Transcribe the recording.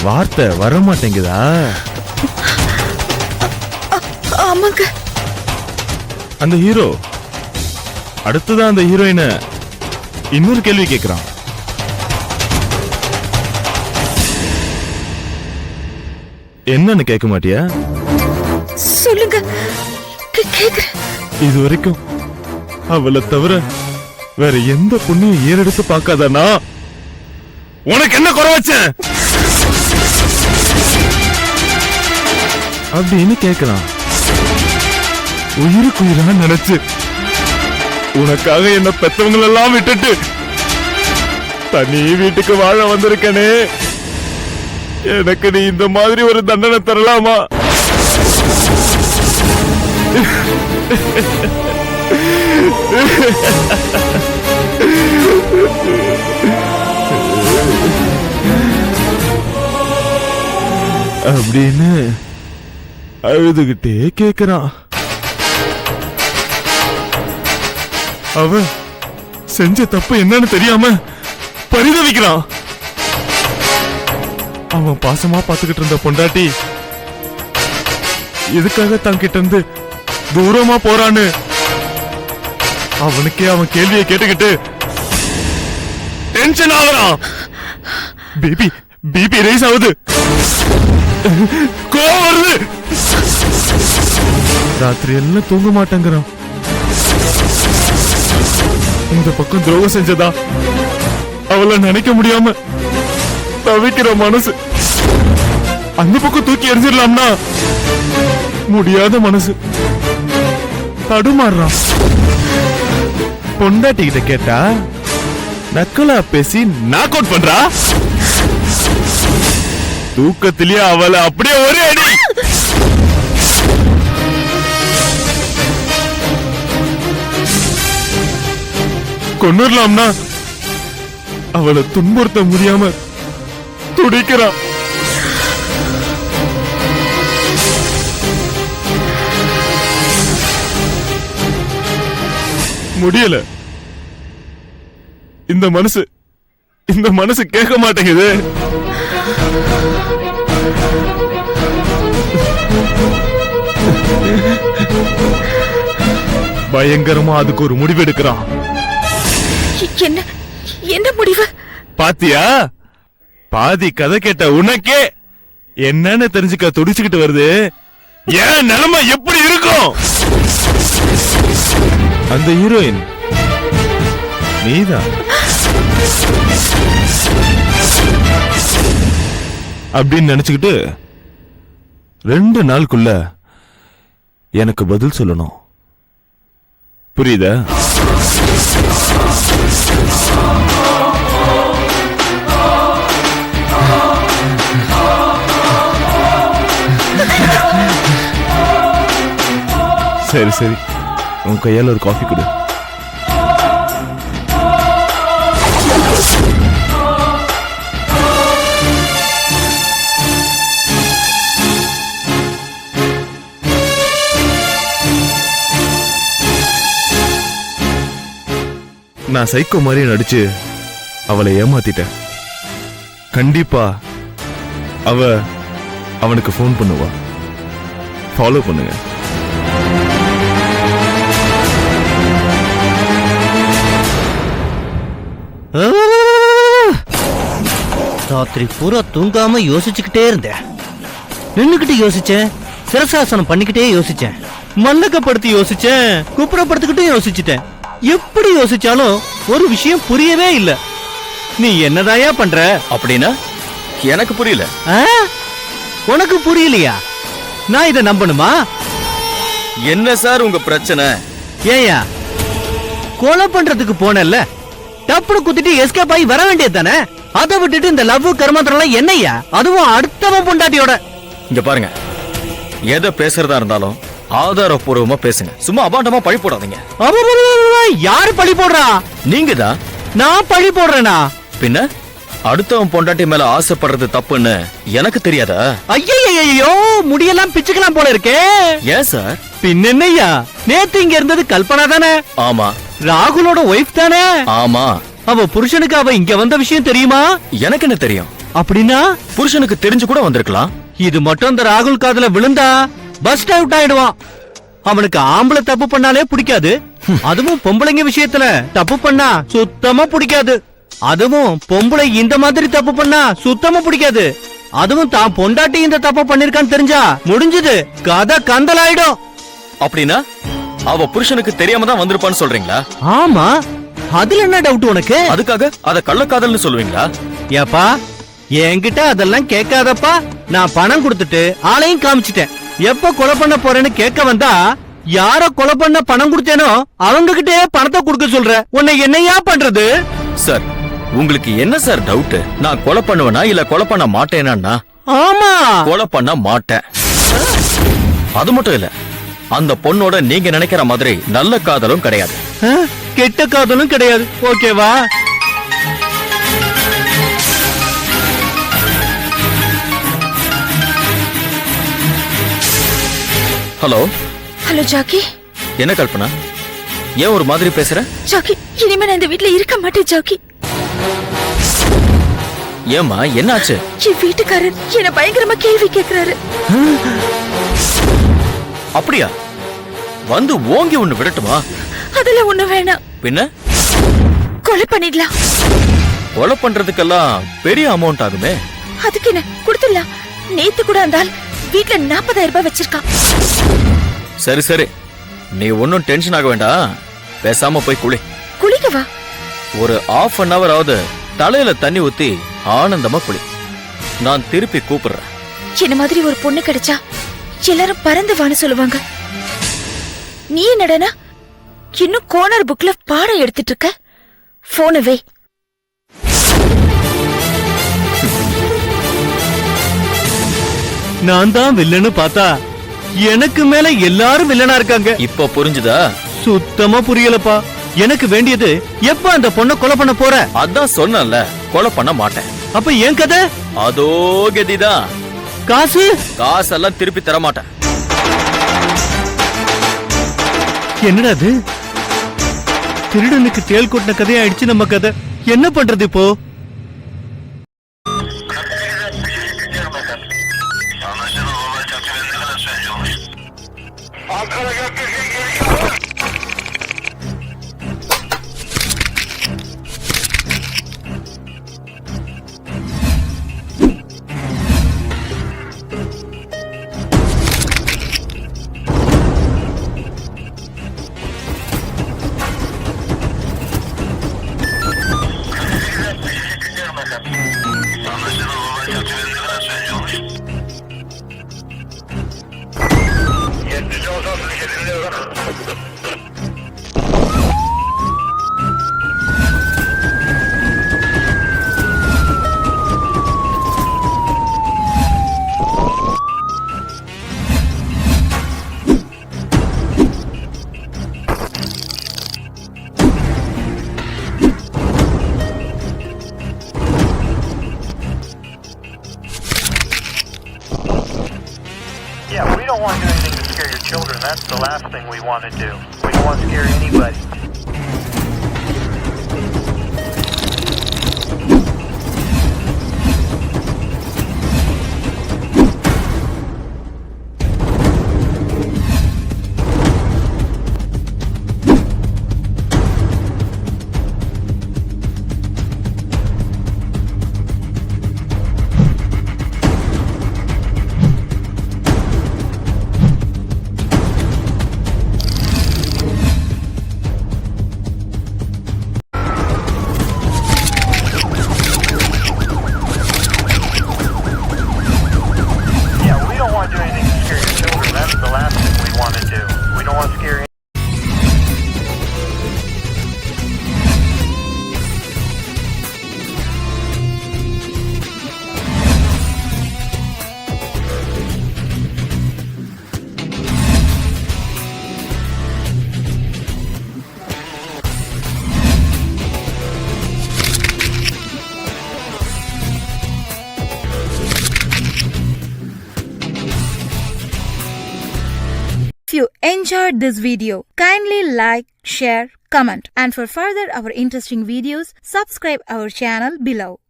வார்த்தை வர மாட்டேங்குதா? ஆமாங்க. அந்த ஹீரோ அடுத்ததான் அந்த ஹீரோயினை இன்னொரு கேள்வி கேட்கிறான். என்னன்னு கேட்க மாட்டியா? சொல்லுங்க, கேக்குறேன். இது வரைக்கும் அவளை தவிர வேற எந்த பொண்ணையும் ஏறெடுத்து பார்க்காதனா உனக்கு என்ன குறை வச்சேன் அப்படின்னு கேட்கலாம். உயிருக்குயிரா நினைச்சு உனக்காக என்ன பெத்தவங்களெல்லாம் விட்டுட்டு தனி வீட்டுக்கு வாழ வந்திருக்கனே, எனக்கு நீ இந்த மாதிரி ஒரு தண்டனை தரலாமா? அப்படின்னு அழுதுகிட்டே கேக்குறான். அவ செஞ்ச தப்பு என்னன்னு தெரியாம பரிதவிக்கிறான். அவன் பாசமா பாத்துக்கிட்டு இருந்த பொண்டாட்டி எதுக்காக தான் கிட்ட இருந்து தூரமா போறான்னு அவனுக்கே அவன் கேள்வியை கேட்டுக்கிட்டு டென்ஷன் ஆகுறான். பிபி ரைஸ் ஆகுது, கோவம் வருது. ராத்திரி எல்லாம் தூங்க மாட்டேங்கிறான். இந்த பக்கம் துரோகம் செஞ்சதா அவளை நினைக்க முடியாம தவிக்கிற மனசு, அந்த பக்கம் தூக்கி எரிஞ்சிடலாம்னா முடியாத மனசு தடுமாறுறான். பொண்டாட்டி கிட்ட கேட்டா நக்கலா பேசி நாக் அவுட் பண்றா. தூக்கத்திலேயே அவளை அப்படியே ஒரே அடி. கொன்னுடலாம்னா அவளை துன்புறுத்த முடியாம துடிக்கிறான். முடியல. இந்த மனசு கேட்க மாட்டேங்குது. பயங்கரமா அதுக்கு ஒரு முடிவு எடுக்கிறான். என்ன முடிவு? பாத்தியா, பாதி கதை கேட்ட உனக்கே என்னன்னு தெரிஞ்சுக்க துடிச்சுக்கிட்டு வருது. ஏன் நிலைமை எப்படி இருக்கும்? அந்த ஹீரோயின் நீதான் அப்படின்னு நினைச்சுக்கிட்டு 2 நாளுக்குள்ள எனக்கு பதில் சொல்லணும். புரியுதா? சரி சரி, உன் கையால ஒரு காஃபி கொடு. நான் சைக்கோ மாதிரி நடிச்சு அவளை ஏமாத்திட்டேன். கண்டிப்பா அவனுக்கு ஃபோன் பண்ணுவா. ஃபாலோ பண்ணுங்க. ராத்திரி பூரா தூங்காம யோசிச்சுக்கிட்டே இருந்தேன். நின்னுக்கிட்டு யோசிச்சேன், சிரசாசனம் பண்ணிக்கிட்டே யோசிச்சேன், மல்லக்கப்படுத்தி யோசிச்சேன், குப்புறப்படுத்திக்கிட்டே யோசிச்சுட்டேன். எப்படி யோசிச்சாலும் ஒரு விஷயம் புரியவே இல்ல. நீ என்னதாயா பண்ற? அப்படின்னா எனக்கு புரியல. உனக்கு புரியலையா? நான் இதை நம்பணுமா? என்ன சார் உங்க பிரச்சனை? ஏயா கொலை பண்றதுக்கு போனல்ல, டப்புனு குத்திட்டு எஸ்கேப் ஆகி வர வேண்டியது தானே? அதை விட்டுட்டு இந்த லவ் கர்மத்திரம் என்னையா? அதுவும் அடுத்தவன் பொண்டாட்டியோட. இங்க பாருங்க, எதை பேசுறதா இருந்தாலும் ஆதாரப்பூர்வமா பேசுங்க. சும்மா அபாண்டமா பழி போடாதீங்க. யாரு பழி போடுறா? நீங்க தான். நான் பழி போடுறேனா? பின்ன அடுத்தவன் பொண்டாட்டி மேல ஆசைப்படுறது தப்புன்னு எனக்கு தெரியாதா? ஐயோ, முடியெல்லாம் பிச்சுக்கலாம் போல இருக்கே. ஏன் சார்? பின்னென்னையா, நேத்து இங்க இருந்தது கல்பனா தானே? ஆமா. ராகுலோட ஒய்ஃப் தானே? ஆமா. அவ புருஷனுக்கு அவ இங்க வந்த விஷயம் தெரியுமா? எனக்கு என்ன தெரியும்? அப்படின்னா புருஷனுக்கு தெரிஞ்சு கூட வந்திருக்கலாம். இது மட்டும் இந்த ராகுல் காதுல விழுந்தா பஸ்ட் அவுட் ஆயிடுவான். அவனுக்கு ஆம்பளை தப்பு பண்ணாலே பிடிக்காது, அதுவும் பொம்பளைங்க விஷயத்துல தப்பு பண்ணா சுத்தமா பிடிக்காது. அதுவும் பொம்பளை இந்த மாதிரி தப்பு பண்ணா சுத்தமா பிடிக்காது. அதுவும் தான் பொண்டாட்டி இந்த தப்பு பண்ணிருக்கான்னு தெரிஞ்சா முடிஞ்சது, கதை கந்தலாயிடும். அப்படின்னா அவ புருஷனுக்கு தெரியாம தான் வந்திருப்பான்னு சொல்றீங்களா? ஆமா, அதுல என்ன டவுட் உனக்கு? அதுக்காக அத கள்ளக்காதல்னு சொல்லுவீங்களா? ஏப்பா, என்கிட்ட அதெல்லாம் கேட்காதப்பா. நான் பணம் கொடுத்துட்டு ஆளையும் காமிச்சிட்டேன். எப்ப கொலை பண்ண போறேன்னு கேட்க வந்தா, யார கொலை பண்ண பணம் கொடுத்தேனோ அவங்க கிட்டே பணத்தை கொடுக்க சொல்ற. உன்னை என்னையா பண்றது? சார், உங்களுக்கு என்ன சார் டவுட்? நான் கொலை பண்ணுவேனா இல்ல கொலை பண்ண மாட்டேனா? ஆமா, கொலை பண்ண மாட்டேன். அது மட்டும் இல்ல, அந்த பொண்ணோட நீங்க நினைக்கிற மாதிரி நல்ல காதலும் கிடையாது, கெட்ட காதலும் கிடையாது. ஓகேவா? Hello hello Jackie. என்ன கல்பனா, ஏன் ஒரு மாதிரி பேசுற? ஜாக்கி, இனிமே நான் இந்த வீட்ல இருக்க மாட்டேன் ஜாக்கி. ஏமா, என்னாச்சு? என் வீட்டுக்காரர் என்ன பயங்கரமா கேள்வி கேக்குறாரு. அப்படியா? வந்து ஓங்கி ஒண்ணு விடட்டுமா? அதெல்லாம் ஒண்ணு வேணாம். பின்ன கொலை பண்ணிடலாம். கொலை பண்றதுக்கெல்லாம் பெரிய அமௌண்ட் ஆகுமே. அதுக்கு என்ன கொடுத்துடலாம். நேத்து கூட அந்த ஆள் வீட்ல 40,000 ரூபாய் வச்சிருக்கான். சரி சரி, நீ ஒன்னும் டென்ஷன் ஆக வேண்டாம். பேசாம போய் குளி. குளிக்கவா? ஒரு ½ அன் அவர் ஆவது தலையில தண்ணி ஊத்தி ஆனந்தமா குளி. நான் திருப்பி கூப்பிடுறேன். என்ன மாதிரி ஒரு பொண்ணு கிடைச்சா எல்லாரும் பறந்து வான்னு சொல்லுவாங்க. நீ என்னடனா இன்னும் கோனர் புக்ல பாடம் எடுத்துட்டு இருக்க? போனவே நான் தான் வில்லன்னு பார்த்தா எனக்கு மேல எல்லாரும் வில்லனா இருக்காங்க. இப்ப புரிஞ்சுதா? சுத்தமா புரியலப்பா. எனக்கு வேண்டியது எப்ப அந்த பொண்ணை கொலை பண்ண போற? அதான் சொன்னல, கொலை பண்ண மாட்டேன். அப்ப ஏன் கதை? அதோ கதிதான். காசு? காசெல்லாம் திருப்பி தர மாட்டேன். என்னடா அது? திருடனுக்கு தேல் கொட்டின கதையாயிடுச்சு நம்ம கதை. என்ன பண்றது இப்போ? Yeah, we don't want to do anything to scare your children. That's the last thing we want to do. We don't want to scare anybody. If you enjoyed this video, kindly like, share, comment, and for further our interesting videos, subscribe our channel below.